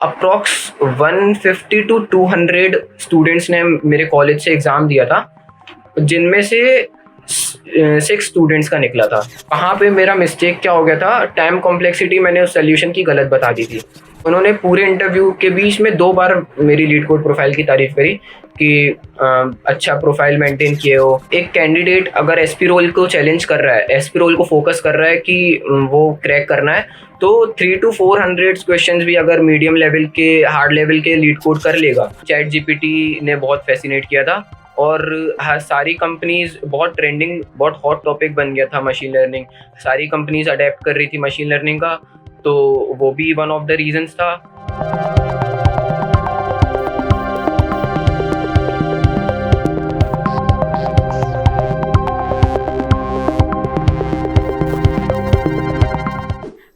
Approx 150 to 200 students ने मेरे college से एग्ज़ाम दिया था, जिनमें से 6 स्टूडेंट्स का निकला था। वहाँ पे मेरा मिस्टेक क्या हो गया था, टाइम कॉम्प्लेक्सिटी मैंने उस सॉल्यूशन की गलत बता दी थी। उन्होंने पूरे इंटरव्यू के बीच में 2 बार मेरी लीड कोड प्रोफाइल की तारीफ़ करी कि अच्छा प्रोफाइल मेंटेन किए हो। एक कैंडिडेट अगर एसपी रोल को चैलेंज कर रहा है, एसपी रोल को फोकस कर रहा है कि वो क्रैक करना है, तो 300 to 400 क्वेश्चंस भी अगर मीडियम लेवल के, हार्ड लेवल के लीड कोड कर लेगा। चैट जीपीटी ने बहुत फैसिनेट किया था और हाँ, सारी कंपनीज बहुत ट्रेंडिंग, बहुत हॉट टॉपिक बन गया था मशीन लर्निंग। सारी कंपनीज अडेप्ट कर रही थी मशीन लर्निंग का, तो वो भी वन ऑफ द रीजंस था।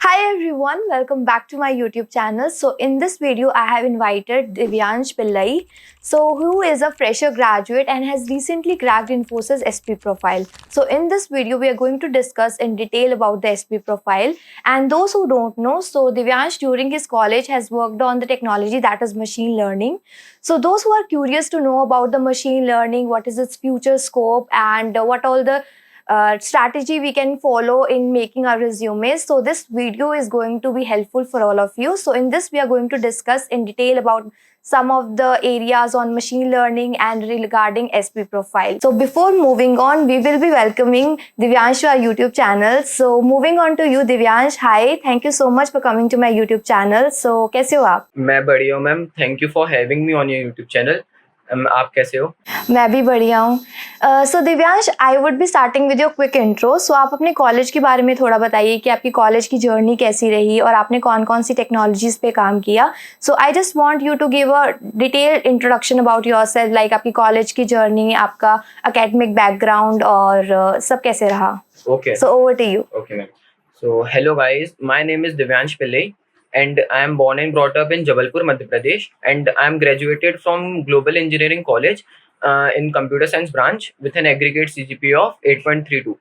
Hi everyone, welcome back to my YouTube channel. So in this video, I have invited Divyansh Pillai, who is a fresher graduate and has recently cracked Infosys SP profile. So in this video, we are going to discuss in detail about the SP profile. And those who don't know, so Divyansh during his college has worked on the technology that is machine learning. So those who are curious to know about the machine learning, what is its future scope and what all the strategy we can follow in making our resumes. So this video is going to be helpful for all of you. So in this we are going to discuss in detail about some of the areas on machine learning and regarding SP profile. So before moving on, we will be welcoming Divyansh to our YouTube channel. So moving on to you, Divyansh. Hi, thank you so much for coming to my YouTube channel. So कैसे हो आप? मैं बढ़िया हूँ ma'am, thank you for having me on your YouTube channel. आप कैसे हो? मैं भी बढ़िया हूँ। So Divyansh, I would be starting with your quick intro. So आप अपने कॉलेज के बारे में थोड़ा बताइए कि आपकी कॉलेज की जर्नी कैसी रही और आपने कौन कौन सी टेक्नोलॉजीज पे काम किया। So I just want you to give a detailed introduction about yourself, like आपकी कॉलेज की जर्नी, आपका एकेडमिक बैकग्राउंड और सब कैसे रहा। Okay, so over to you. okay ma'am. So hello guys, my name is Divyansh Pillai and I am born and brought up in Jabalpur, Madhya Pradesh, and I am graduated from Global Engineering College in Computer Science branch with an aggregate CGPA of 8.32.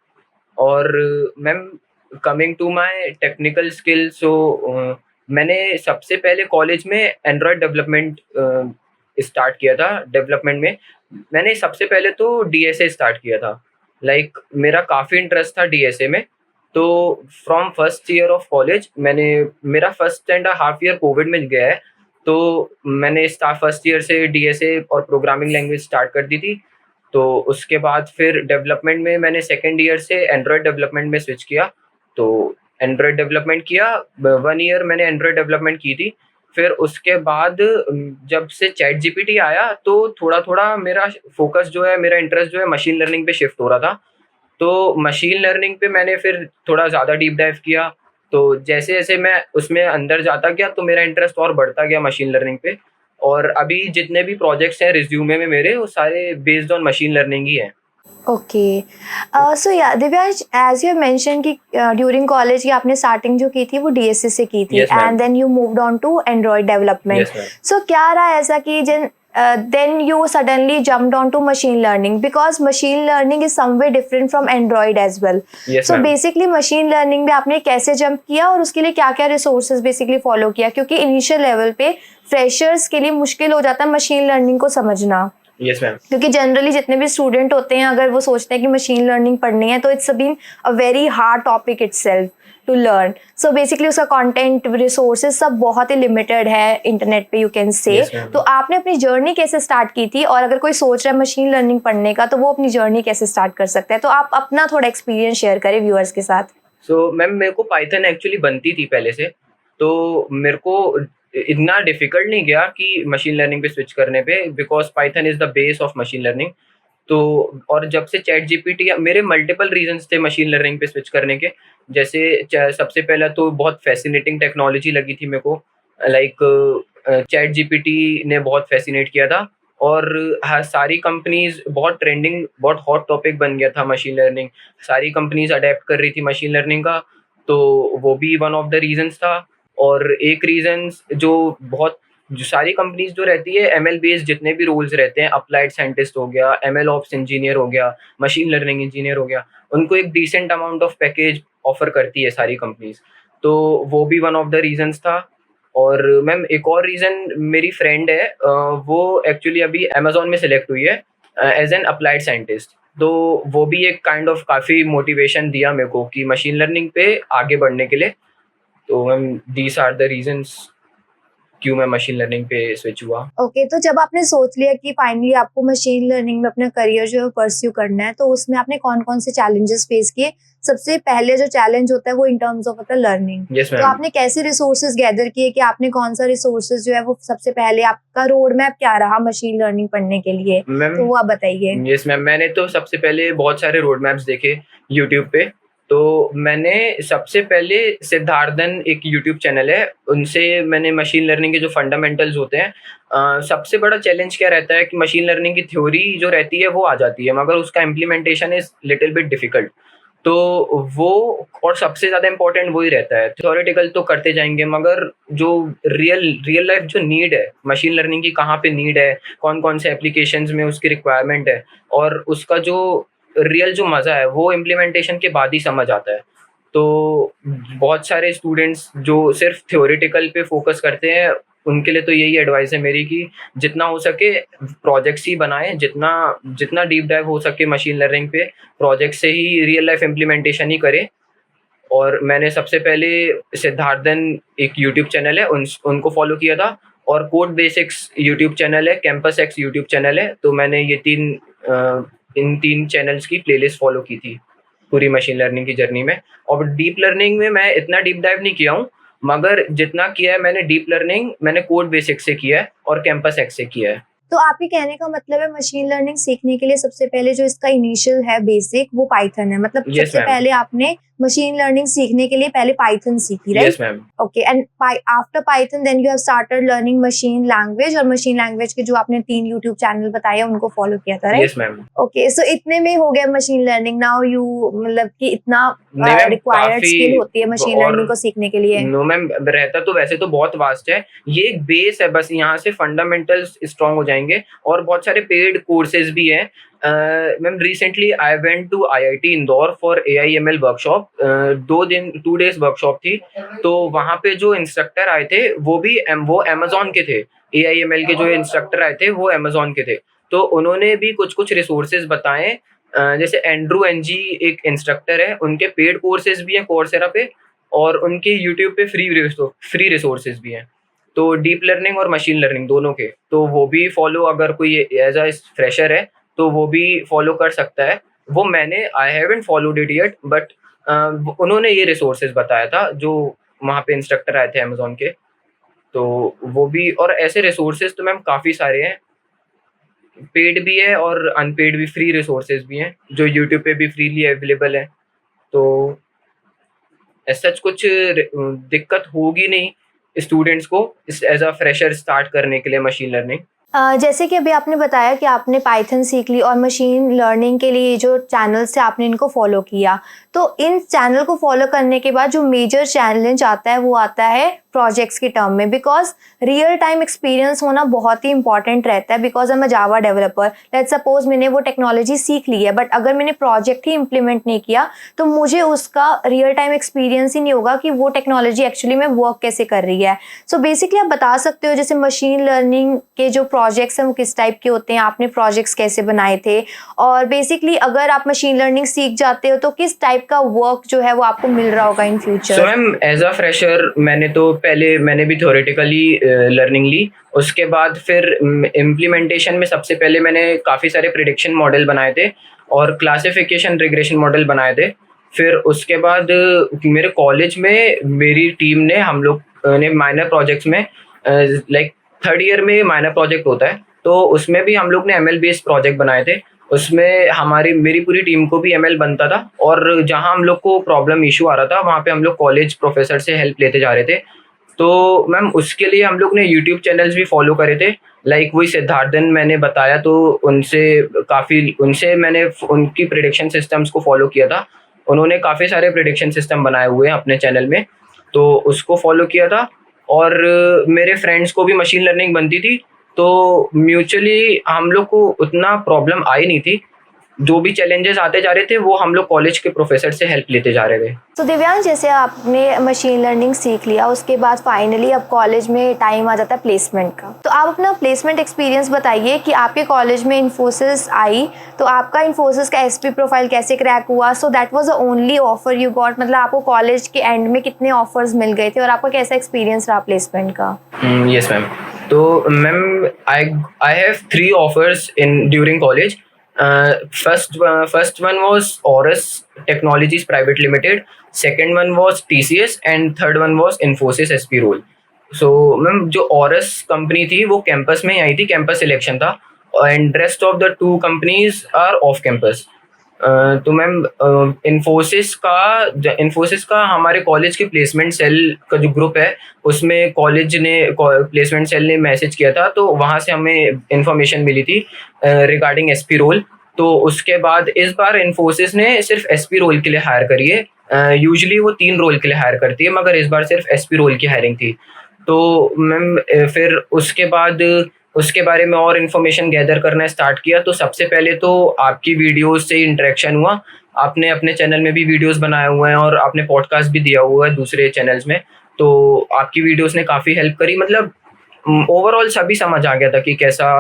और ma'am, coming to my technical skill, so मैंने सबसे पहले college में Android development start किया था। Development में मैंने सबसे पहले तो डीएसए स्टार्ट किया था। लाइक मेरा काफ़ी इंटरेस्ट था डीएसए में, तो from first year of college मेरा first and half year COVID में गया है, तो मैंने फर्स्ट ईयर से डीएसए और प्रोग्रामिंग लैंग्वेज स्टार्ट कर दी थी। तो उसके बाद फिर डेवलपमेंट में मैंने सेकेंड ईयर से एंड्रॉयड डेवलपमेंट में स्विच किया। तो एंड्रॉयड डेवलपमेंट किया, 1 ईयर मैंने एंड्रॉयड डेवलपमेंट की थी। फिर उसके बाद जब से चैट जीपीटी आया, तो थोड़ा-थोड़ा मेरा फ़ोकस जो है, मेरा इंटरेस्ट जो है मशीन लर्निंग पे शिफ्ट हो रहा था। तो मशीन लर्निंग पे मैंने फिर थोड़ा ज़्यादा डीप डाइव किया। तो जैसे-जैसे मैं उसमें अंदर जाता गया, तो मेरा इंटरेस्ट और बढ़ता गया मशीन लर्निंग पे। और अभी जितने भी प्रोजेक्ट्स हैं रिज्यूमे में मेरे, वो सारे बेस्ड ऑन मशीन लर्निंग ही हैं। ओके, सो या दिव्यांश, एज यू मेंशन कि ड्यूरिंग कॉलेज की आपने स्टार्टिंग जो की थी वो डीएसए से की थी Yes, ma'am. And then you moved on to Android development. Yes, ma'am. So क्या रहा ऐसा कि then you suddenly jumped on to machine learning because machine learning is some way different from Android as well. Yes, So ma'am. basically machine learning में आपने कैसे jump किया और उसके लिए क्या क्या रिसोर्सेज बेसिकली फॉलो किया, क्योंकि इनिशियल लेवल पे फ्रेशर्स के लिए मुश्किल हो जाता है मशीन लर्निंग को समझना। Yes, ma'am. क्योंकि जनरली जितने भी स्टूडेंट होते हैं, अगर वो सोचते हैं कि मशीन लर्निंग पढ़नी है, तो it's been a very hard topic itself to learn. So basically उसका कंटेंट, रिसोर्सेज सब बहुत ही लिमिटेड है इंटरनेट पे, you can say. Yes, ma'am. तो आपने अपनी जर्नी कैसे स्टार्ट की थी, और अगर कोई सोच रहा है मशीन लर्निंग पढ़ने का, तो वो अपनी जर्नी कैसे स्टार्ट कर सकता है। तो आप अपना थोड़ा एक्सपीरियंस शेयर करें व्यूअर्स के साथ। सो मैम, मेरे को पाइथन एक्चुअली बनती थी पहले से, तो मेरे को इतना डिफिकल्ट नहीं गया कि मशीन लर्निंग पे स्विच करने पे, because Python is the base of machine learning. तो और जब से चैट जीपीटी, मेरे मल्टीपल रीजंस थे मशीन लर्निंग पे स्विच करने के। जैसे सबसे पहला तो बहुत फैसिनेटिंग टेक्नोलॉजी लगी थी मेरे को, लाइक चैट जीपीटी ने बहुत फैसिनेट किया था। और हाँ, सारी कंपनीज बहुत ट्रेंडिंग, बहुत हॉट टॉपिक बन गया था मशीन लर्निंग। सारी कंपनीज अडेप्ट कर रही थी मशीन लर्निंग का, तो वो भी वन ऑफ द रीजंस था। और एक रीजंस जो सारी कंपनीज जो रहती है, एमएल बेस्ड जितने भी रोल्स रहते हैं, अप्लाइड साइंटिस्ट हो गया, एमएल ऑप्स इंजीनियर हो गया, मशीन लर्निंग इंजीनियर हो गया, उनको एक decent amount of package offer करती है सारी कंपनीज। तो वो भी वन ऑफ द रीजंस था। और मैम एक और रीज़न, मेरी फ्रेंड है, वो एक्चुअली अभी अमेज़न में सेलेक्ट हुई है एज़ एन अप्लाइड साइंटिस्ट। तो वो भी एक काइंड ऑफ काफ़ी मोटिवेशन दिया मेरे को कि मशीन लर्निंग पे आगे बढ़ने के लिए। तो ma'am these are the reasons क्यों मैं मशीन लर्निंग पे स्विच हुआ। ओके, तो जब आपने सोच लिया कि फाइनली आपको मशीन लर्निंग में अपना करियर जो है परस्यू करना है, तो उसमें आपने कौन-कौन से चैलेंजेस फेस किए? सबसे पहले जो चैलेंज होता है वो इन टर्म्स ऑफ होता है लर्निंग। यस तो मैम। आपने कैसे रिसोर्सेज़ गैदर किए कि आपने कौन-सा रिसोर्सेज़ जो है वो सबसे पहले आपका रोड मैप क्या रहा मशीन लर्निंग पढ़ने के लिए? मैम तो वो आप बताइए। यस मैम, मैंने तो सबसे पहले बहुत सारे रोड मैप्स देखे यूट्यूब पे। तो मैंने सबसे पहले सिद्धार्थन एक यूट्यूब चैनल है, उनसे मैंने मशीन लर्निंग के जो फंडामेंटल्स होते हैं, सबसे बड़ा चैलेंज क्या रहता है कि मशीन लर्निंग की थ्योरी जो रहती है वो आ जाती है, मगर उसका implementation is little bit difficult. तो वो, और सबसे ज़्यादा इम्पोर्टेंट वही रहता है। थ्योरेटिकल तो करते जाएँगे, मगर जो रियल रियल लाइफ़ जो नीड है, मशीन लर्निंग की कहाँ पे नीड है, कौन-कौन से एप्लीकेशंस में उसकी रिक्वायरमेंट है, और उसका जो रियल जो मज़ा है, वो इम्प्लीमेंटेशन के बाद ही समझ आता है। तो बहुत सारे स्टूडेंट्स जो सिर्फ़ थ्योरेटिकल पे फ़ोकस करते हैं, उनके लिए तो यही एडवाइस है मेरी कि जितना हो सके प्रोजेक्ट्स ही बनाएँ, जितना जितना डीप डाइव हो सके मशीन लर्निंग पे, प्रोजेक्ट से ही रियल लाइफ़ इम्प्लीमेंटेशन ही करें। और मैंने सबसे पहले सिद्धार्थन एक यूट्यूब चैनल है, उनको फ़ॉलो किया था, और कोड बेसिक्स यूट्यूब चैनल है, कैंपस एक्स यूट्यूब चैनल है। तो मैंने इन 3 चैनल्स की प्लेलिस्ट फ़ॉलो की थी, पूरी मशीन लर्निंग की जर्नी में। और डीप लर्निंग में मैं इतना डीप डाइव नहीं किया हूँ, मगर जितना किया है मैंने डीप लर्निंग, मैंने कोड बेसिक्स से किया है और कैंपस एक्स से किया है। तो आपके कहने का मतलब है मशीन लर्निंग सीखने के लिए सबसे पहले जो इसका इनिशियल है बेसिक वो पाइथन है, मतलब यस सबसे मैम। पहले आपने मशीन लर्निंग सीखने के लिए पहले पाइथन सीखी, yes right? Ma'am. Okay, and after Python then you have started learning machine language, और मशीन लैंग्वेज के जो आपने 3 यूट्यूब चैनल बताए उनको फॉलो किया था, राइट? Yes ma'am. ओके, सो इतने में हो गया मशीन लर्निंग। नाउ यू मतलब कि इतना नहीं मैम, रिक्वायर्ड स्किल होती है काफ़ी। मशीन और लर्निंग को सीखने के लिए। नो मैम, रहता तो वैसे तो बहुत वास्ट है। ये एक बेस है, बस यहाँ से फंडामेंटल्स स्ट्रॉन्ग हो जाएँगे, और बहुत सारे पेड कोर्सेज़ भी हैं। Ma'am recently I went to IIT Indore for AIML workshop. 2 days workshop थी। तो वहाँ पे जो इंस्ट्रक्टर आए थे वो अमेज़न के थे। एआईएमएल के जो इंस्ट्रक्टर आए थे वो अमेज़न के थे। तो उन्होंने भी कुछ-कुछ रिसोर्सेज़ बताए। जैसे एंड्रू एनजी एक इंस्ट्रक्टर है, उनके पेड कोर्सेज़ भी हैं कोर्सेरा पे, और उनके यूट्यूब पे फ्री रिसोर्सेज़ भी हैं। तो डीप लर्निंग और मशीन लर्निंग दोनों के, तो वो भी फ़ॉलो, अगर कोई एज़ अ फ्रेशर है, तो वो भी फ़ॉलो कर सकता है। वो मैंने I haven't followed it yet, but उन्होंने ये रिसोर्सेज़ बताया था, जो वहाँ पे इंस्ट्रक्टर आए थे अमेज़न के। तो वो भी, और ऐसे रिसोर्सेज़ तो मैम काफ़ी सारे हैं। पेड भी है और अनपेड भी, फ्री रिसोर्सेज़ भी हैं, जो यूट्यूब पे भी फ्रीली अवेलेबल हैं। तो एज़ सच कुछ दिक्कत होगी नहीं स्टूडेंट्स को इस एज़ अ फ्रेशर स्टार्ट करने के लिए मशीन लर्निंग। जैसे कि अभी आपने बताया कि आपने पाइथन सीख ली और मशीन लर्निंग के लिए जो चैनल्स थे आपने इनको फॉलो किया, तो इन चैनल को फॉलो करने के बाद जो मेजर चैलेंज आता है वो आता है प्रोजेक्ट्स के टर्म में, बिकॉज रियल टाइम एक्सपीरियंस होना बहुत ही इंपॉर्टेंट रहता है। Because I am a Java developer, let's suppose मैंने वो टेक्नोलॉजी सीख ली है, बट अगर मैंने प्रोजेक्ट ही इम्प्लीमेंट नहीं किया तो मुझे उसका रियल टाइम एक्सपीरियंस ही नहीं होगा कि वो टेक्नोलॉजी एक्चुअली में वर्क कैसे कर रही है। सो बेसिकली आप बता सकते हो जैसे मशीन लर्निंग के जो प्रोजेक्ट्स हैं वो किस टाइप के होते हैं, आपने प्रोजेक्ट्स कैसे बनाए थे, और बेसिकली अगर आप मशीन लर्निंग सीख जाते हो तो किस टाइप का वर्क जो है वो आपको मिल रहा होगा in so future? Ma'am as a fresher मैंने भी थ्योरेटिकली लर्निंग ली। उसके बाद फिर इम्प्लीमेंटेशन में सबसे पहले मैंने काफ़ी सारे प्रिडिक्शन मॉडल बनाए थे, और क्लासिफिकेशन रिग्रेशन मॉडल बनाए थे। फिर उसके बाद मेरे कॉलेज में मेरी टीम ने, हम लोग ने माइनर प्रोजेक्ट्स में, लाइक थर्ड ईयर में माइनर प्रोजेक्ट होता है, तो उसमें भी हम लोग ने एमएल बेस्ड प्रोजेक्ट बनाए थे। उसमें मेरी पूरी टीम को भी एमएल बनता था, और जहाँ हम लोग को प्रॉब्लम इशू आ रहा था वहाँ पे हम लोग कॉलेज प्रोफेसर से हेल्प लेते जा रहे थे। तो मैम उसके लिए हम लोग ने यूट्यूब चैनल्स भी फॉलो करे थे, लाइक वही सिद्धार्थन मैंने बताया, तो उनसे मैंने उनकी प्रिडिक्शन सिस्टम्स को फॉलो किया था। उन्होंने काफ़ी सारे प्रिडिक्शन सिस्टम बनाए हुए हैं अपने चैनल में, तो उसको फॉलो किया था। और मेरे फ्रेंड्स को भी मशीन लर्निंग बनती थी, तो म्यूचुअली हम लोग को उतना प्रॉब्लम आई नहीं थी। जो भी चैलेंजेस आते जा रहे थे वो हम लोग कॉलेज के प्रोफेसर से हेल्प लेते जा रहे थे। तो दिव्यांश, जैसे आपने मशीन लर्निंग सीख लिया, उसके बाद फाइनली अब कॉलेज में टाइम आ जाता है प्लेसमेंट का। तो आप अपना प्लेसमेंट एक्सपीरियंस बताइए कि आपके कॉलेज में इन्फोसिस आई, तो आपका इन्फोसिस का एसपी प्रोफाइल कैसे क्रैक हुआ? So that was the only offer you got, मतलब आपको कॉलेज के एंड में कितने ऑफर्स मिल गए थे और आपका कैसा एक्सपीरियंस रहा प्लेसमेंट का? Yes ma'am. तो ma'am, I have 3 offers in during college. first one was Auris Technologies Private Limited, second one was TCS and third one was Infosys SP role. So ma'am, जो Auris company थी वो campus में ही आई थी, campus selection था, and rest of the 2 companies are off campus. तो ma'am, Infosys का हमारे कॉलेज के प्लेसमेंट सेल का जो ग्रुप है उसमें कॉलेज ने प्लेसमेंट सेल ने मैसेज किया था, तो वहाँ से हमें इंफॉर्मेशन मिली थी रिगार्डिंग एसपी रोल। तो उसके बाद इस बार इन्फोसिस ने सिर्फ एसपी रोल के लिए हायर करी है। यूजुअली वो 3 रोल के लिए हायर करती है, मगर इस बार सिर्फ एसपी रोल की हायरिंग थी। तो मैम, फिर उसके बाद उसके बारे में और इन्फॉर्मेशन गैदर करना स्टार्ट किया। तो सबसे पहले तो आपकी वीडियोस से इंटरेक्शन हुआ। आपने अपने चैनल में भी वीडियोस बनाए हुए हैं और आपने पॉडकास्ट भी दिया हुआ है दूसरे चैनल्स में, तो आपकी वीडियोस ने काफ़ी हेल्प करी। मतलब ओवरऑल सभी समझ आ गया था कि कैसा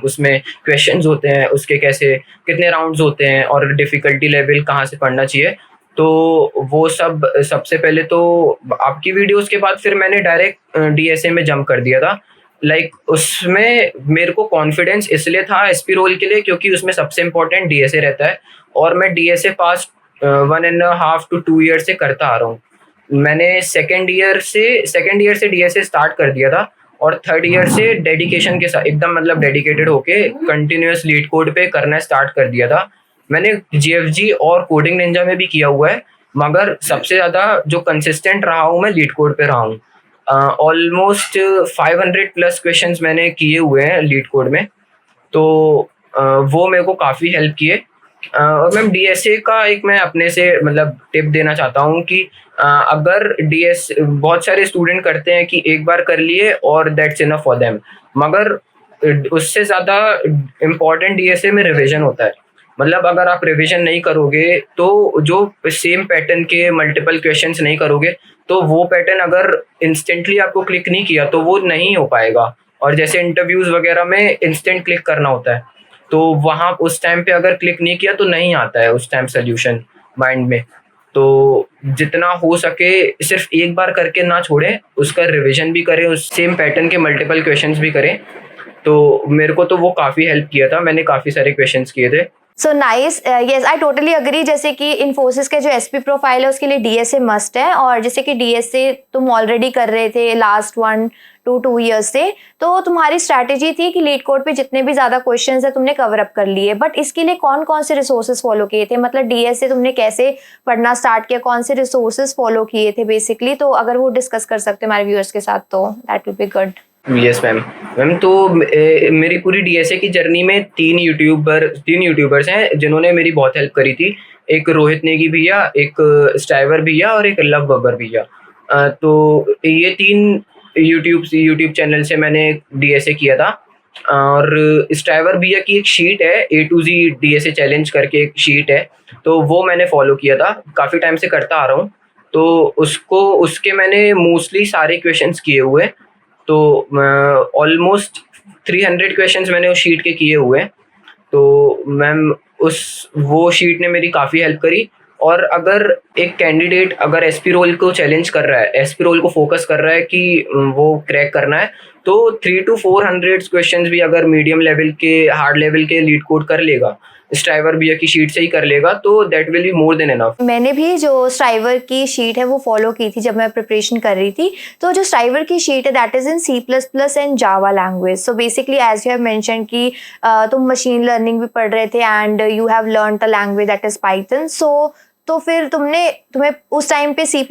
उसमें क्वेश्चंस होते हैं, उसके कैसे कितने राउंड्स होते हैं और डिफ़िकल्टी लेवल कहाँ से पढ़ना चाहिए। तो वो सब सबसे पहले तो आपकी वीडियोस के बाद फिर मैंने डायरेक्ट डीएसए में जंप कर दिया था। उसमें मेरे को कॉन्फिडेंस इसलिए था एसपी रोल के लिए क्योंकि उसमें सबसे इम्पोर्टेंट डीएसए रहता है, और मैं डीएसए पास 1.5 to 2 ईयर से करता आ रहा हूँ। मैंने सेकेंड ईयर से डीएसए स्टार्ट कर दिया था, और थर्ड ईयर से डेडिकेशन के साथ एकदम मतलब डेडिकेटेड होके कंटिन्यूअस लीड कोड पे करना स्टार्ट कर दिया था। मैंने जीएफजी और कोडिंग निंजा में भी किया हुआ है, मगर सबसे ज़्यादा जो कंसिस्टेंट रहा हूँ मैं लीड कोड पे रहा हूँ। ऑलमोस्ट 500 प्लस क्वेश्चंस मैंने किए हुए हैं लीड कोड में, तो वो मेरे को काफ़ी हेल्प किए। और मैम, डीएसए का एक मैं अपने से मतलब टिप देना चाहता हूँ कि अगर डीएस बहुत सारे स्टूडेंट करते हैं कि एक बार कर लिए और दैट्स इनफ फॉर देम, मगर उससे ज़्यादा इम्पॉर्टेंट डीएसए में रिवीजन होता है। मतलब अगर आप रिवीजन नहीं करोगे तो जो सेम पैटर्न के मल्टीपल क्वेश्चंस नहीं करोगे, तो वो पैटर्न अगर इंस्टेंटली आपको क्लिक नहीं किया तो वो नहीं हो पाएगा। और जैसे इंटरव्यूज़ वगैरह में इंस्टेंट क्लिक करना होता है, तो वहाँ उस टाइम पे अगर क्लिक नहीं किया तो नहीं आता है उस टाइम सोल्यूशन माइंड में। तो जितना हो सके सिर्फ एक बार करके ना छोड़ें, उसका रिवीजन भी करें, उस सेम पैटर्न के मल्टीपल क्वेश्चंस भी करें। तो मेरे को तो वो काफ़ी हेल्प किया था, मैंने काफ़ी सारे क्वेश्चंस किए थे। So nice, yes I totally agree. जैसे कि इन्फोसिस के जो एसपी प्रोफाइल है उसके लिए डीएसए मस्ट है, और जैसे कि डीएसए तुम ऑलरेडी कर रहे थे लास्ट 1 to 2 ईयर्स से, तो तुम्हारी स्ट्रैटेजी थी कि लीड कोड पे जितने भी ज़्यादा क्वेश्चंस है तुमने कवर अप कर लिए। बट इसके लिए कौन कौन से रिसोर्सेज फॉलो किए थे? मतलब डीएसए तुमने कैसे पढ़ना स्टार्ट किया, कौन से रिसोर्सेज फॉलो किए थे बेसिकली? तो अगर वो डिस्कस कर सकते हमारे व्यूअर्स के साथ तो that will be good. Yes ma'am. तो मेरी पूरी डीएसए की जर्नी में 3 यूट्यूबर्स हैं जिन्होंने मेरी बहुत हेल्प करी थी। एक रोहित नेगी भैया, एक स्टाइवर भैया और एक लव बब्बर भैया। तो ये 3 यूट्यूब चैनल से मैंने डीएसए किया था। और स्टाइवर भैया की एक शीट है, A to Z DSA challenge करके एक शीट है, तो वो मैंने फॉलो किया था, काफ़ी टाइम से करता आ रहा हूँ। तो उसके मैंने मोस्टली सारे क्वेश्चंस किए हुए। तो ऑलमोस्ट 300 क्वेश्चंस मैंने उस शीट के किए हुए हैं। तो मैम, वो शीट ने मेरी काफ़ी हेल्प करी। और अगर एक कैंडिडेट अगर एसपी रोल को चैलेंज कर रहा है, एसपी रोल को फोकस कर रहा है कि वो क्रैक करना है, तो 300 to 400 क्वेश्चंस भी अगर मीडियम लेवल के हार्ड लेवल के लीड कोड कर लेगा, स्ट्राइवर भैया की शीट से ही कर लेगा, तो that will be more than enough. मैंने भी जो स्ट्राइवर की शीट है वो फॉलो की थी जब मैं प्रिपरेशन कर रही थी। तो जो स्ट्राइवर की शीट है that is in C++ and Java language. So basically as you have mention कि तुम मशीन लर्निंग भी पढ़ रहे थे and you have learn the language that is Python. So तो फिर तुम्हें उस टाइम पे C++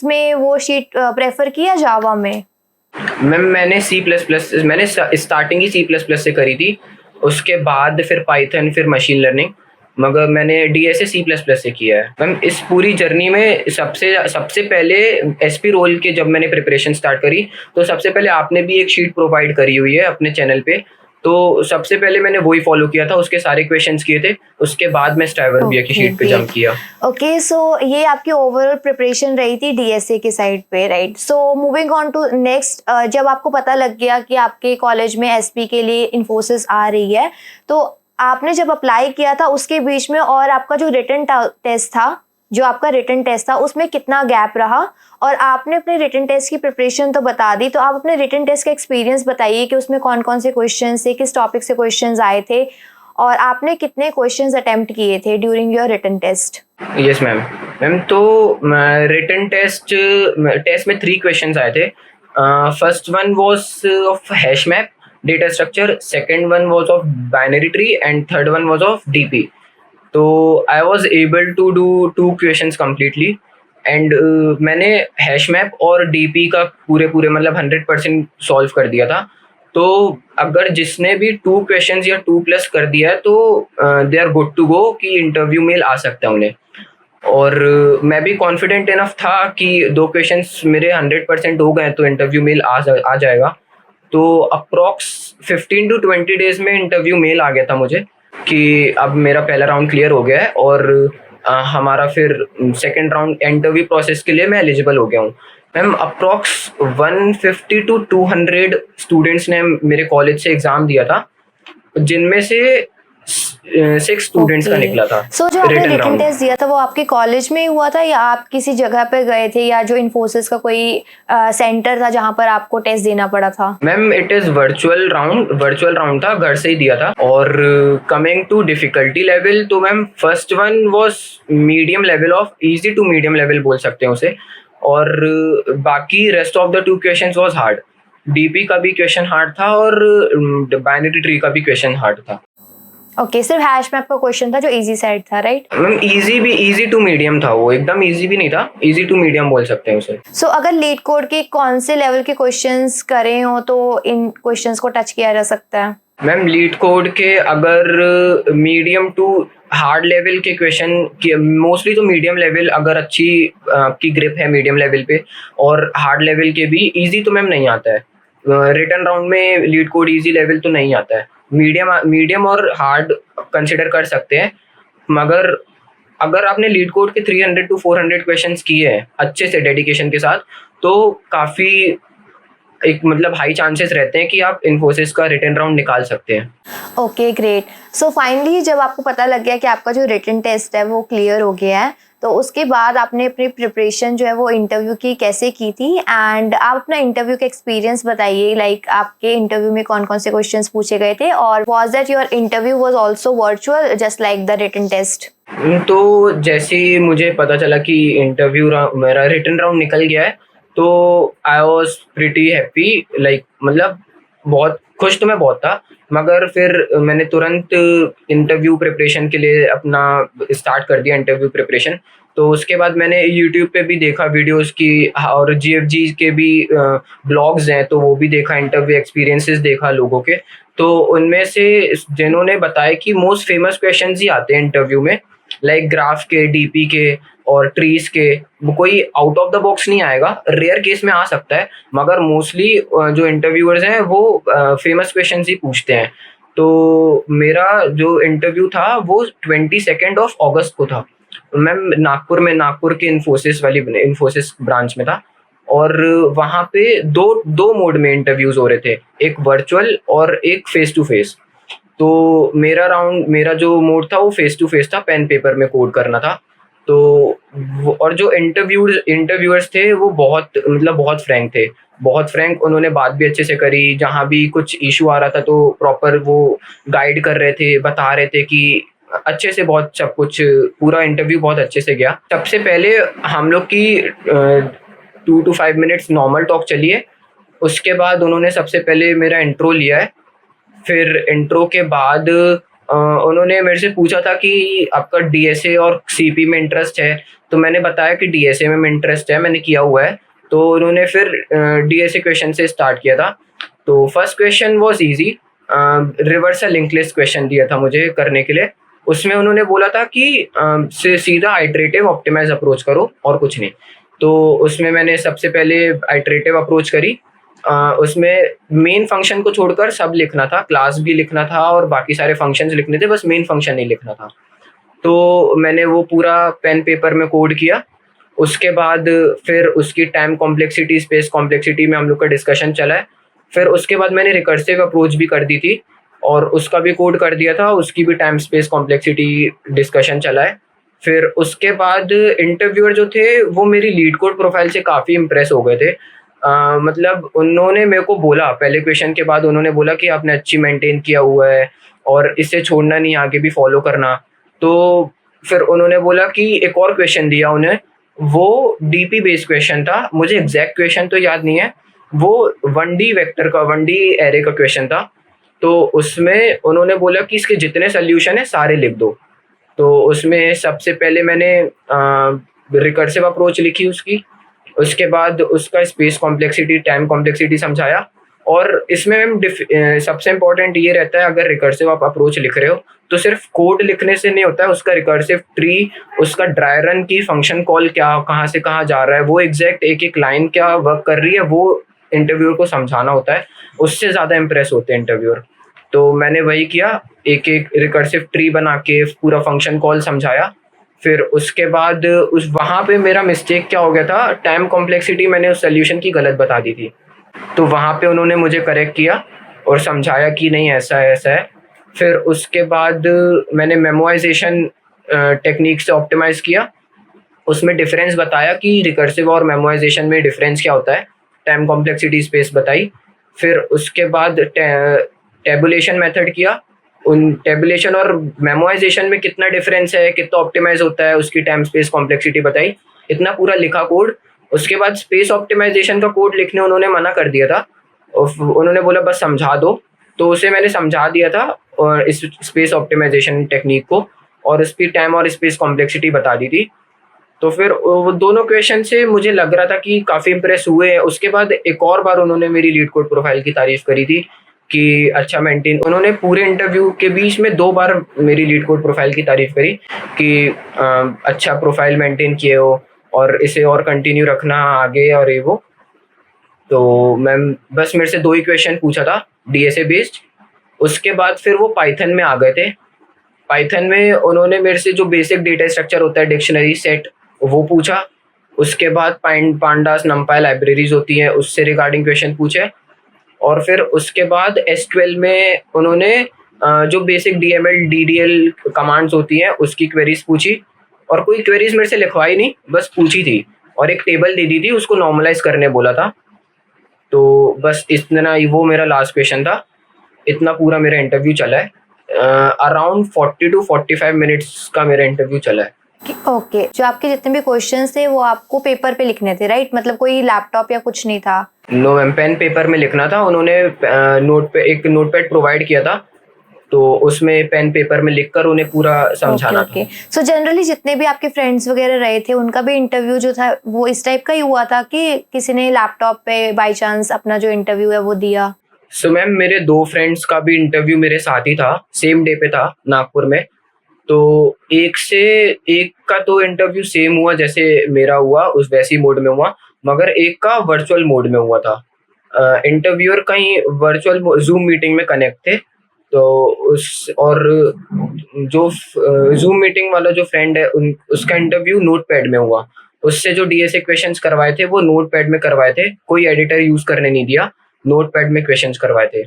में वो शीट प्रेफर किया जावा में? मैम, मैंने स्टार्टिंग ही C++ से करी थी, उसके बाद फिर पाइथन, फिर मशीन लर्निंग, मगर मैंने डीएसए C++ से किया है। मैम, इस पूरी जर्नी में सबसे पहले एसपी रोल के जब मैंने प्रिपरेशन स्टार्ट करी, तो सबसे पहले आपने भी एक शीट प्रोवाइड करी हुई है अपने चैनल पे, तो सबसे पहले मैंने वही फॉलो किया था, उसके सारे क्वेश्चंस किए थे, उसके बाद मैं स्ट्राइवर भैया की ओके शीट पे जंप ग्रेट। किया। ओके सो ये आपकी ओवरऑल प्रिपरेशन रही थी डीएसए की साइड पे, right? So moving on to next, जब आपको पता लग गया कि आपके कॉलेज में एसपी के लिए इन्फोसिस आ रही है, तो आपने जब अप्लाई किया था उसके बीच में और आपका जो रिटन टेस्ट था, जो आपका रिटन टेस्ट था, उसमें कितना गैप रहा? और आपने अपने रिटन टेस्ट की प्रिपरेशन तो बता दी, तो आप अपने रिटन टेस्ट का एक्सपीरियंस बताइए कि उसमें कौन कौन से क्वेश्चन थे, किस टॉपिक से क्वेश्चंस आए थे, और आपने कितने क्वेश्चंस अटेम्प्ट किए थे during your written test? Yes ma'am. Ma'am तो रिटन टेस्ट में 3 क्वेश्चंस आए थे। First one was of hash map data structure, second one was of binary tree and third one was of DP. तो I was able to do 2 questions completely and मैंने hash map और DP का पूरे पूरे मतलब 100% solve कर दिया था। तो अगर जिसने भी 2 क्वेश्चंस या 2 प्लस कर दिया है तो they are good to go कि इंटरव्यू मेल आ सकता है उन्हें। और मैं भी कॉन्फिडेंट इनफ था कि 2 क्वेश्चंस मेरे 100% हो गए तो इंटरव्यू मेल आ जाएगा। तो अप्रॉक्स 15 टू 20 डेज में इंटरव्यू मेल आ गया था मुझे कि अब मेरा पहला राउंड क्लियर हो गया है और हमारा फिर सेकंड राउंड इंटरव्यू प्रोसेस के लिए मैं एलिजिबल हो गया हूँ। मैम अप्रॉक्स 150 टू 200 स्टूडेंट्स ने मेरे कॉलेज से एग्ज़ाम दिया था, जिनमें से 6 स्टूडेंट्स का निकला था सो जो आपने रिटन रिटन राउंड। टेस्ट दिया था वो आपके कॉलेज में ही हुआ था या आप किसी जगह पे गए थे, या जो इन्फोसिस का कोई सेंटर था जहाँ पर आपको टेस्ट देना पड़ा था? Ma'am it is virtual round था, घर से ही दिया था। और कमिंग टू डिफ़िकल्टी लेवल, तो ma'am first one was medium level of easy to medium level बोल सकते हैं उसे। और बाकी rest of the 2 questions was hard. DP का भी क्वेश्चन हार्ड था और बाइनरी ट्री का भी क्वेश्चन हार्ड था। ओके, सिर्फ हैश मैप का क्वेश्चन था जो इजी साइड था, right? Ma'am easy to medium था, वो एकदम इजी भी नहीं था, इजी टू मीडियम बोल सकते हैं उसे। सो अगर लीड कोड के कौन से लेवल के क्वेश्चंस करे हो तो इन क्वेश्चंस को टच किया जा सकता है? मैम लीड कोड के अगर मीडियम टू हार्ड लेवल के क्वेश्चन, मोस्टली तो मीडियम लेवल, अगर अच्छी आपकी ग्रिप है मीडियम लेवल पे, और हार्ड लेवल के भी इजी तो मैम नहीं आता है। रिटर्न राउंड में लीड कोड इजी लेवल तो नहीं आता है, मीडियम और हार्ड कंसिडर कर सकते हैं। मगर अगर आपने लीड कोड के 300 टू 400 क्वेश्चंस किए हैं अच्छे से डेडिकेशन के साथ, तो काफ़ी एक मतलब हाई चांसेस रहते हैं कि आप इन्फोसिस का रिटन राउंड निकाल सकते हैं। Okay great. सो फाइनली जब आपको पता लग गया कि आपका जो रिटन टेस्ट है वो क्लियर हो गया है, तो उसके बाद आपने अपनी प्रिपरेशन जो है वो इंटरव्यू की कैसे की थी, एंड आप अपना इंटरव्यू का एक्सपीरियंस बताइए, लाइक आपके इंटरव्यू में कौन कौन से क्वेश्चंस पूछे गए थे, और was that your interview was also virtual just like the written test? तो जैसे ही मुझे पता चला कि मेरा रिटन राउंड निकल गया है, तो I was pretty happy, like मतलब बहुत खुश तो मैं बहुत था। मगर फिर मैंने तुरंत इंटरव्यू प्रिपरेशन के लिए अपना स्टार्ट कर दिया इंटरव्यू प्रिपरेशन। तो उसके बाद मैंने यूट्यूब पे भी देखा वीडियोस की, और जीएफजी के भी ब्लॉग्स हैं तो वो भी देखा, इंटरव्यू एक्सपीरियंसेस देखा लोगों के। तो उनमें से जिन्होंने बताया कि मोस्ट फेमस क्वेश्चंस ही आते हैं इंटरव्यू में, लाइक ग्राफ के, डीपी के और ट्रीज के। वो कोई आउट ऑफ द बॉक्स नहीं आएगा, रेयर केस में आ सकता है, मगर मोस्टली जो इंटरव्यूअर्स हैं वो फेमस क्वेश्चंस ही पूछते हैं। तो मेरा जो इंटरव्यू था वो 22 ऑफ अगस्त को था। मैम नागपुर के इन्फोसिस ब्रांच में था। और वहाँ पे दो मोड में इंटरव्यूज हो रहे थे, एक वर्चुअल और एक फेस टू फेस। तो मेरा जो मोड था वो फेस टू फेस था, पेन पेपर में कोड करना था। तो और जो इंटरव्यूअर्स थे वो बहुत फ्रैंक थे, बहुत फ्रैंक। उन्होंने बात भी अच्छे से करी, जहाँ भी कुछ इशू आ रहा था तो प्रॉपर वो गाइड कर रहे थे, बता रहे थे कि अच्छे से, बहुत सब कुछ, पूरा इंटरव्यू बहुत अच्छे से गया। सबसे पहले हम लोग की 2 to 5 मिनट्स नॉर्मल टॉक चली है। उसके बाद उन्होंने सबसे पहले मेरा इंट्रो लिया है। फिर इंट्रो के बाद उन्होंने मेरे से पूछा था कि आपका डीएसए और सीपी में इंटरेस्ट है, तो मैंने बताया कि डीएसए में इंटरेस्ट है, मैंने किया हुआ है। तो उन्होंने फिर डीएसए क्वेश्चन से स्टार्ट किया था। तो first question was easy, reversal link list question दिया था मुझे करने के लिए। उसमें उन्होंने बोला था कि सीधा आइटरेटिव ऑप्टिमाइज अप्रोच करो और कुछ नहीं। तो उसमें मैंने सबसे पहले आइटरेटिव अप्रोच करी, उसमें मेन फंक्शन को छोड़कर सब लिखना था, क्लास भी लिखना था और बाकी सारे फंक्शंस लिखने थे, बस मेन फंक्शन नहीं लिखना था। तो मैंने वो पूरा पेन पेपर में कोड किया। उसके बाद फिर उसकी टाइम कॉम्प्लेक्सिटी, स्पेस कॉम्प्लेक्सिटी में हम लोग का डिस्कशन चला है। फिर उसके बाद मैंने रिकर्सिव अप्रोच भी कर दी थी और उसका भी कोड कर दिया था, उसकी भी टाइम स्पेस कॉम्प्लेक्सिटी डिस्कशन चला है। फिर उसके बाद इंटरव्यूअर जो थे वो मेरी लीड कोड प्रोफाइल से काफ़ी इम्प्रेस हो गए थे। मतलब उन्होंने मेरे को बोला, पहले क्वेश्चन के बाद उन्होंने बोला कि आपने अच्छी मेंटेन किया हुआ है और इसे छोड़ना नहीं, आगे भी फॉलो करना। तो फिर उन्होंने बोला कि एक और क्वेश्चन दिया उन्हें, वो डीपी बेस्ड क्वेश्चन था, मुझे एग्जैक्ट क्वेश्चन तो याद नहीं है, वो 1D वेक्टर का, 1D एरे का क्वेश्चन था। तो उसमें उन्होंने बोला कि इसके जितने सोल्यूशन है सारे लिख दो। तो उसमें सबसे पहले मैंने रिकर्सिव अप्रोच लिखी उसकी, उसके बाद उसका स्पेस कॉम्प्लेक्सिटी, टाइम कॉम्प्लेक्सिटी समझाया। और इसमें मैम सबसे इम्पोर्टेंट ये रहता है, अगर रिकर्सिव आप अप्रोच लिख रहे हो तो सिर्फ कोड लिखने से नहीं होता है, उसका रिकर्सिव ट्री, उसका ड्राई रन की फंक्शन कॉल क्या, कहाँ से कहाँ जा रहा है, वो एग्जैक्ट एक एक लाइन क्या वर्क कर रही है, वो इंटरव्यूअर को समझाना होता है। उससे ज़्यादा इम्प्रेस होते हैं इंटरव्यूअर। तो मैंने वही किया, एक एक रिकर्सिव ट्री बना के पूरा फंक्शन कॉल समझाया। फिर उसके बाद उस वहाँ पे मेरा मिस्टेक क्या हो गया था, टाइम कॉम्प्लेक्सिटी मैंने उस सोल्यूशन की गलत बता दी थी। तो वहाँ पे उन्होंने मुझे करेक्ट किया और समझाया कि नहीं ऐसा है, ऐसा है। फिर उसके बाद मैंने मेमोराइजेशन टेक्निक से ऑप्टिमाइज़ किया, उसमें डिफरेंस बताया कि रिकर्सिव और मेमोराइजेशन में डिफरेंस क्या होता है, टाइम कॉम्प्लेक्सिटी स्पेस बताई। फिर उसके बाद टेबुलेशन मेथड किया, उन टेबुलेशन और मेमोराइजेशन में कितना डिफरेंस है, कितना ऑप्टिमाइज होता है, उसकी टाइम स्पेस कॉम्प्लेक्सिटी बताई। इतना पूरा लिखा कोड। उसके बाद स्पेस ऑप्टिमाइजेशन का कोड लिखने उन्होंने मना कर दिया था और उन्होंने बोला बस समझा दो। तो उसे मैंने समझा दिया था और इस स्पेस ऑप्टिमाइजेशन टेक्निक को, और उसकी टाइम और स्पेस कॉम्प्लेक्सिटी बता दी थी। तो फिर वो दोनों क्वेश्चन से मुझे लग रहा था कि काफ़ी इम्प्रेस हुए हैं। उसके बाद एक और बार उन्होंने मेरी लीड कोड प्रोफाइल की तारीफ़ करी थी कि अच्छा मेंटेन, उन्होंने पूरे इंटरव्यू के बीच में 2 बार मेरी लीड कोड प्रोफाइल की तारीफ़ करी कि अच्छा प्रोफाइल मेंटेन किए हो और इसे और कंटिन्यू रखना आगे और ये वो। तो मैम बस मेरे से 2 ही क्वेश्चन पूछा था डीएसए बेस्ड। उसके बाद फिर वो पाइथन में आ गए थे। पाइथन में उन्होंने मेरे से जो बेसिक डेटा स्ट्रक्चर होता है, डिक्शनरी सेट, वो पूछा। उसके बाद पांडास नंपाई लाइब्रेरीज होती हैं, उससे रिगार्डिंग क्वेश्चन पूछे। और फिर उसके बाद एसक्यूएल में उन्होंने जो बेसिक डीएमएल डीडीएल कमांड्स होती हैं उसकी क्वेरीज पूछी। और कोई क्वेरीज मेरे से लिखवाई नहीं, बस पूछी थी और एक टेबल दे दी थी, उसको नॉर्मलाइज करने बोला था। तो बस इतना ही, वो मेरा लास्ट क्वेश्चन था। इतना पूरा मेरा इंटरव्यू चला है। अराउंड 40 to 45 मिनट्स का मेरा इंटरव्यू चला है। ओके, जो आपके जितने भी क्वेश्चंस थे वो आपको पेपर पे लिखने थे, राइट? मतलब कोई लैपटॉप या कुछ नहीं था? नो मैम, पेन पेपर में लिखना था। उन्होंने एक नोटपैड प्रोवाइड किया था, तो उसमें पेन पेपर में लिखकर उन्हें पूरा समझाना ओके। सो जनरली जितने भी आपके फ्रेंड्स वगैरह रहे थे उनका भी इंटरव्यू जो था वो इस टाइप का ही हुआ था कि किसी ने लैपटॉप पे बाय चांस अपना जो इंटरव्यू है वो दिया? सो मैम मेरे 2 फ्रेंड्स का भी इंटरव्यू मेरे साथ ही था, सेम डे पे था नागपुर में। तो एक का तो इंटरव्यू सेम हुआ जैसे मेरा हुआ, उस वैसी मोड में हुआ, मगर एक का वर्चुअल मोड में हुआ था। इंटरव्यूअर कहीं वर्चुअल जूम मीटिंग में कनेक्ट थे। तो उस और जो जूम मीटिंग वाला जो फ्रेंड है उसका इंटरव्यू नोटपैड में हुआ। उससे जो डीएसए क्वेश्चंस करवाए थे वो नोटपैड में करवाए थे, कोई एडिटर यूज करने नहीं दिया, नोटपैड में क्वेश्चंस करवाए थे।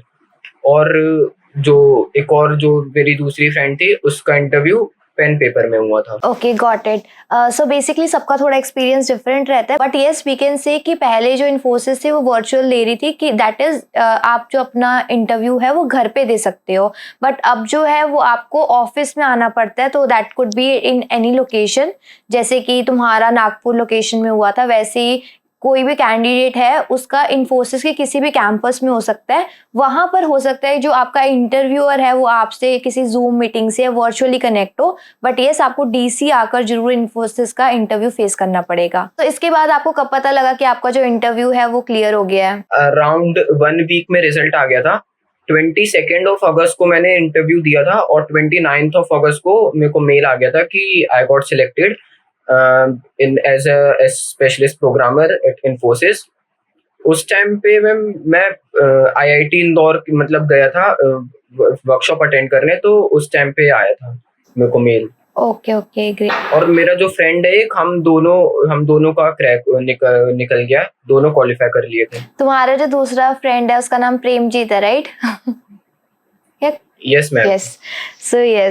और जो एक और जो मेरी दूसरी फ्रेंड थी उसका इंटरव्यू पेन पेपर में हुआ था। Okay, got it. So basically सबका थोड़ा एक्सपीरियंस डिफरेंट रहता है, but yes we can say कि पहले जो इन्फोसिस थी वो वर्चुअल ले रही थी कि दैट इज आप जो अपना इंटरव्यू है वो घर पे दे सकते हो, बट अब जो है वो आपको ऑफिस में आना पड़ता है। तो that could be in any location, जैसे कि तुम्हारा नागपुर लोकेशन में हुआ था, वैसे ही कोई भी कैंडिडेट है उसका इन्फोसिस के किसी भी कैंपस में हो सकता है। वहां पर हो सकता है जो आपका इंटरव्यूअर है वो आपसे किसी जूम मीटिंग से वर्चुअली कनेक्ट हो, बट यस आपको डीसी आकर जरूर इन्फोसिस का इंटरव्यू फेस करना पड़ेगा। तो इसके बाद आपको कब पता लगा कि आपका जो इंटरव्यू है वो क्लियर हो गया है? अराउंड 1 वीक में रिजल्ट आ गया था। 22 ऑफ अगस्त को मैंने इंटरव्यू दिया था और 29 ऑफ अगस्त को मेरे को मेल आ गया था कि I got selected in as a specialist programmer at Infosys. उस टाइम पे मैम मैं आईआईटी इंदौर मतलब गया था वर्कशॉप अटेंड करने, तो उस टाइम पे आया था मेरे को मेल। Okay okay great. और मेरा जो फ्रेंड है एक, हम दोनों का क्रैक निकल गया, दोनों क्वालिफाई कर लिए थे। तुम्हारा जो दूसरा फ्रेंड है उसका नाम प्रेमजीत है, right? Yes ma'am.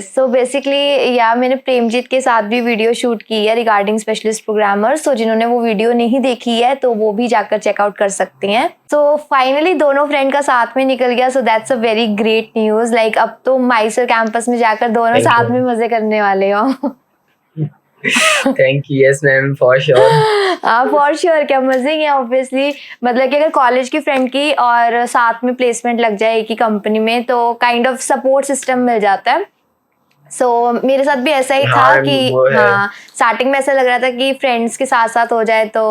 So basically या मैंने प्रेमजीत के साथ भी वीडियो शूट की है रिगार्डिंग स्पेशलिस्ट प्रोग्रामर। सो जिन्होंने वो वीडियो नहीं देखी है तो वो भी जाकर चेकआउट कर सकती हैं। सो फाइनली दोनों फ्रेंड का साथ में निकल गया। So that's a very great news. Like अब तो माइसर कैंपस में जाकर दोनों Thank साथ you. में मजे करने वाले हो। Thank you. Yes ma'am, for sure. हाँ फॉर श्योर, क्या मजे ही है ऑब्वियसली। मतलब कि अगर कॉलेज की फ्रेंड की और साथ में प्लेसमेंट लग जाए एक ही कंपनी में तो काइंड ऑफ सपोर्ट सिस्टम मिल जाता है। सो मेरे साथ भी ऐसा ही था हाँ कि वो है। हाँ स्टार्टिंग में ऐसा लग रहा था कि फ्रेंड्स के साथ साथ हो जाए तो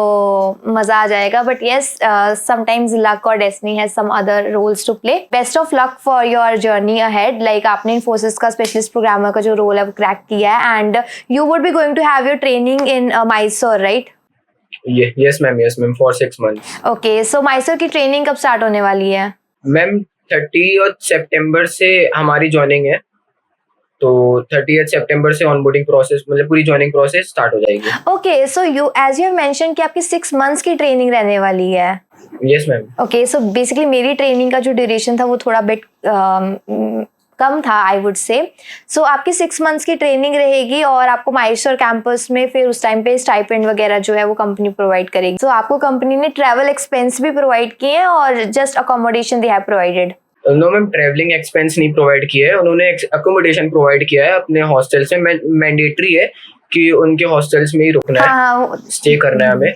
मजा आ जाएगा, बट यस समटाइम्स लक और destiny has some other roles to play. Best of luck for your journey ahead. Like आपने इन्फोसिस का स्पेशलिस्ट प्रोग्रामर का जो रोल है वो क्रैक किया है and you would be going to have your training in Mysore, right? Yes ma'am, for 6 months. Okay, so Mysore की training कब स्टार्ट होने वाली है? मैम 30 सितंबर से हमारी ज्वाइनिंग है, तो 30 सितंबर से ऑनबोर्डिंग प्रोसेस मतलब पूरी ज्वाइनिंग प्रोसेस स्टार्ट हो जाएगी। Okay, so you as you have mention कि आपकी 6 मंथ्स की ट्रेनिंग रहने वाली है। Yes ma'am. Okay, so basically मेरी ट्रेनिंग का जो ड्यूरेशन था वो थोड़ा बिट कम था आई वुड से। सो आपकी 6 मंथ्स की ट्रेनिंग रहेगी और आपको माइसर कैंपस में फिर उस टाइम पे स्टाइपेंड वगैरह जो है वो कंपनी प्रोवाइड करेगी। सो आपको कंपनी ने ट्रैवल एक्सपेंस भी प्रोवाइड किए हैं और just accommodation they have provided? No ma'am, travelling expense नहीं प्रोवाइड किया है उन्होंने, अकोमोडेशन प्रोवाइड किया है अपने हॉस्टल से। मैंडेटरी है कि उनके हॉस्टल्स में ही रुकना है, स्टे करना है हमें।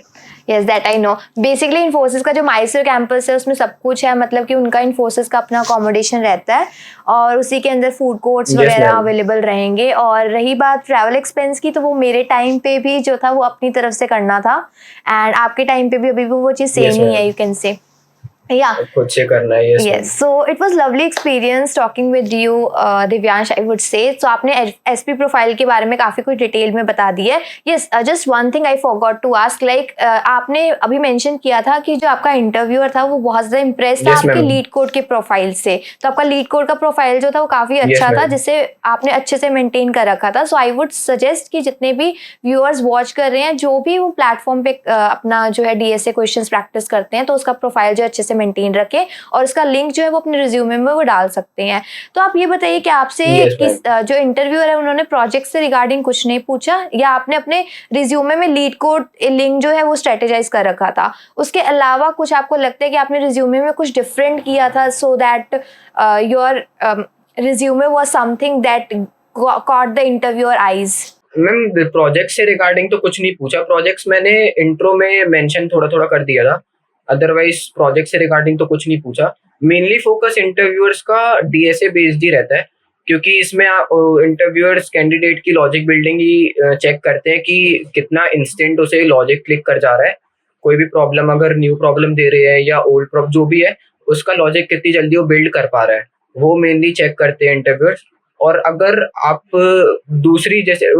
Yes that I know. Basically Infosys का जो माइसर कैंपस है उसमें सब कुछ है, मतलब कि उनका इन्फोसिस का अपना अकोमोडेशन रहता है और उसी के अंदर फूड कोर्ट्स Yes, वगैरह ma'am. अवेलेबल रहेंगे। और रही बात ट्रैवल एक्सपेंस की, तो वो मेरे टाइम पे भी जो था वो अपनी तरफ से करना था एंड आपके टाइम पे भी अभी भी वो चीज़ सेम Yes, ही ma'am. है, यू कैन से। Yeah. खुद से करना है। Yes ma'am. Yes, so it was lovely experience talking with you, Divyansh, I would say. So आपने SP प्रोफाइल के बारे में काफी कुछ डिटेल में बता दी है। Yes, just one thing I forgot to ask, like आपने अभी मेंशन किया था कि जो आपका इंटरव्यूअर था वो बहुत ज्यादा इम्प्रेस था Yes, आपके ma'am. लीड कोड के प्रोफाइल से। तो आपका लीड कोड का प्रोफाइल जो था वो काफी अच्छा था ma'am. जिसे आपने अच्छे से मेंटेन कर रखा था। सो आई वुड सजेस्ट कि जितने भी व्यूअर्स वॉच कर रहे हैं, जो भी वो प्लेटफॉर्म पे अपना जो है DSA क्वेश्चंस प्रैक्टिस करते हैं, तो उसका प्रोफाइल जो अच्छे से मेंटेन रखें और इसका लिंक जो है वो अपने रिज्यूमे में वो डाल सकते हैं। तो आप ये बताइए कि आपसे Yes, किस जो इंटरव्यूअर है उन्होंने प्रोजेक्ट से रिगार्डिंग कुछ नहीं पूछा, या आपने अपने रिज्यूमे में लीड कोड लिंक जो है वो स्ट्रेटेजाइज कर रखा था? उसके अलावा कुछ आपको लगता है कि आपने रिज्यूमे में कुछ डिफरेंट किया था so that your resume was something that caught the interviewer eyes? Ma'am project से रिगार्डिंग तो कुछ नहीं पूछा, प्रोजेक्ट्स मैंने इंट्रो में मेंशन थोड़ा थोड़ा कर दिया था, अदरवाइज प्रोजेक्ट से रिगार्डिंग तो कुछ नहीं पूछा। मेनली फोकस इंटरव्यूअर्स का DSA बेस्ड ही रहता है, क्योंकि इसमें इंटरव्यूअर्स कैंडिडेट की लॉजिक बिल्डिंग ही चेक करते हैं कि कितना इंस्टेंट उसे लॉजिक क्लिक कर जा रहा है। कोई भी प्रॉब्लम अगर न्यू प्रॉब्लम दे रहे हैं या ओल्ड प्रॉब्लम जो भी है, उसका लॉजिक कितनी जल्दी वो बिल्ड कर पा रहा है, वो मेनली चेक करते हैं इंटरव्यूअर्स। और अगर आप दूसरी जैसे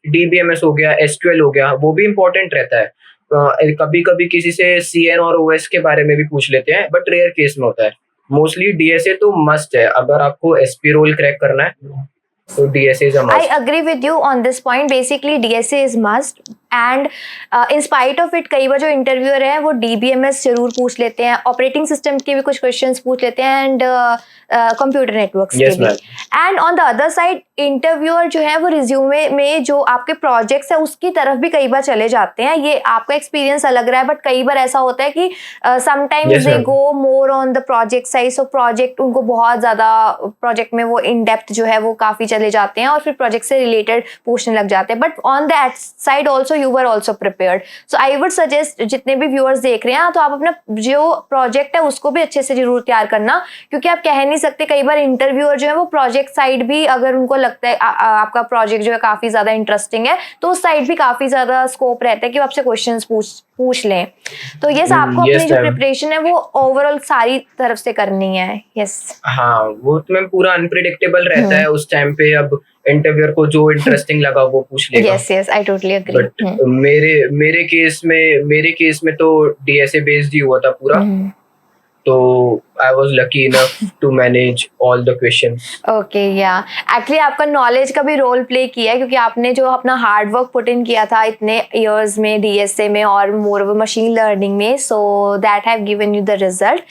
DBMS हो गया, SQL हो गया, वो भी इम्पोर्टेंट रहता है। कभी कभी किसी से CN और OS के बारे में भी पूछ लेते हैं, बट रेयर केस में होता है। मोस्टली DSA तो मस्ट है, अगर आपको SP रोल क्रैक करना है तो DSA is a must. I agree with you on this point. Basically DSA is must and in spite of it कई बार जो इंटरव्यूअर है वो DBMS जरूर पूछ लेते हैं, ऑपरेटिंग सिस्टम के भी कुछ क्वेश्चंस पूछ लेते हैं एंड कंप्यूटर नेटवर्क्स के भी। And on the other side interviewer जो है वो रिज्यूमे में जो आपके प्रोजेक्ट्स है उसकी तरफ भी कई बार चले जाते हैं। ये आपका एक्सपीरियंस अलग रहा है, बट कई बार ऐसा होता है कि sometimes they go more on the project side. So project उनको बहुत ज्यादा प्रोजेक्ट में वो इन डेप्थ जो है वो काफी चले जाते हैं और फिर प्रोजेक्ट से रिलेटेड पूछने लग जाते हैं, but on that side also you were also prepared. So I would suggest जितने भी व्यूअर्स देख रहे हैं तो आप अपना जो प्रोजेक्ट है उसको भी अच्छे से जरूर तैयार करना, क्योंकि आप कह नहीं सकते, कई बार इंटरव्यूअर जो है वो प्रोजेक्ट साइड भी अगर उनको लगता है आपका प्रोजेक्ट जो है काफी ज्यादा इंटरेस्टिंग है तो उस साइड भी काफी ज्यादा स्कोप रहता है कि वो आपसे क्वेश्चंस पूछ लें। तो यस आपको अपनी जो प्रिपरेशन है वो ओवरऑल सारी तरफ से करनी है। यस हाँ, वो तो मैम पूरा अनप्रिडिक्टेबल रहता है उस टाइम पे। अब इंटरव्यूअर को जो इंटरेस्टिंग लगा वो पूछ लेगा. Yes, yes, I totally agree. But मेरे केस में तो DSA बेस्ड ही हुआ था पूरा. तो I was lucky enough to manage all the questions. Okay, या एक्चुअली आपका नॉलेज का भी रोल प्ले किया है, क्योंकि आपने जो अपना हार्ड वर्क पुट इन किया था इतने इयर्स में DSA में और मोर ओवर मशीन लर्निंग में, so that have given you the result.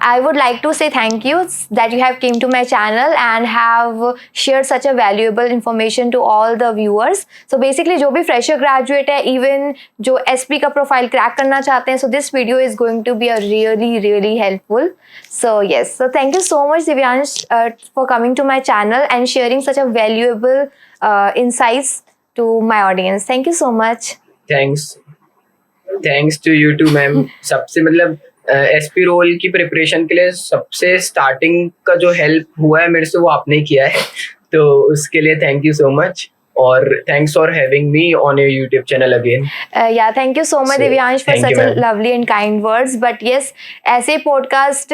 I would like to say thank you that you have came to my channel and have share such a valuable information to all the viewers. So basically जो भी fresher graduate है, even जो SP का profile crack करना चाहते हैं, so this video is going to be a really helpful. So yes, so thank you so much, Divyansh, for coming to my channel and sharing such a valuable insights to my audience. Thank you so much. Thanks to you too ma'am. सबसे मतलब SP role की preparation के लिए सबसे starting का जो help हुआ है मेरे से वो आपने ही किया है, तो उसके लिए थैंक यू सो मच. और thanks for having me on your YouTube channel again. Yeah, thank you so much, So, Divyansh, for thank such you, a ma'am. lovely and kind words. But yes, ऐसे podcast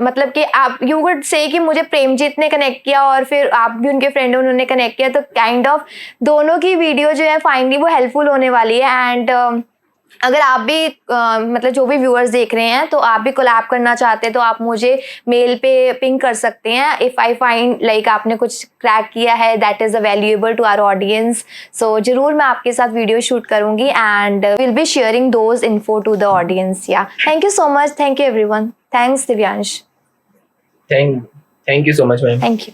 मतलब कि आप you would say कि मुझे प्रेमजीत ने connect किया और फिर आप भी उनके फ्रेंड हो, उन्होंने कनेक्ट किया, तो काइंड ऑफ दोनों की वीडियो जो है फाइनली वो हेल्पफुल होने वाली है. एंड अगर आप भी मतलब जो भी व्यूअर्स देख रहे हैं तो आप भी कोलैब करना चाहते हैं तो आप मुझे मेल पे पिंग कर सकते हैं. इफ़ आई फाइंड लाइक आपने कुछ क्रैक किया है that is a valuable to our audience, so ज़रूर मैं आपके साथ वीडियो शूट करूँगी and will be sharing those info to the audience. Yeah thank you so much. Thank you everyone. Thanks, Divyansh. Thank you so much, ma'am. Thank you.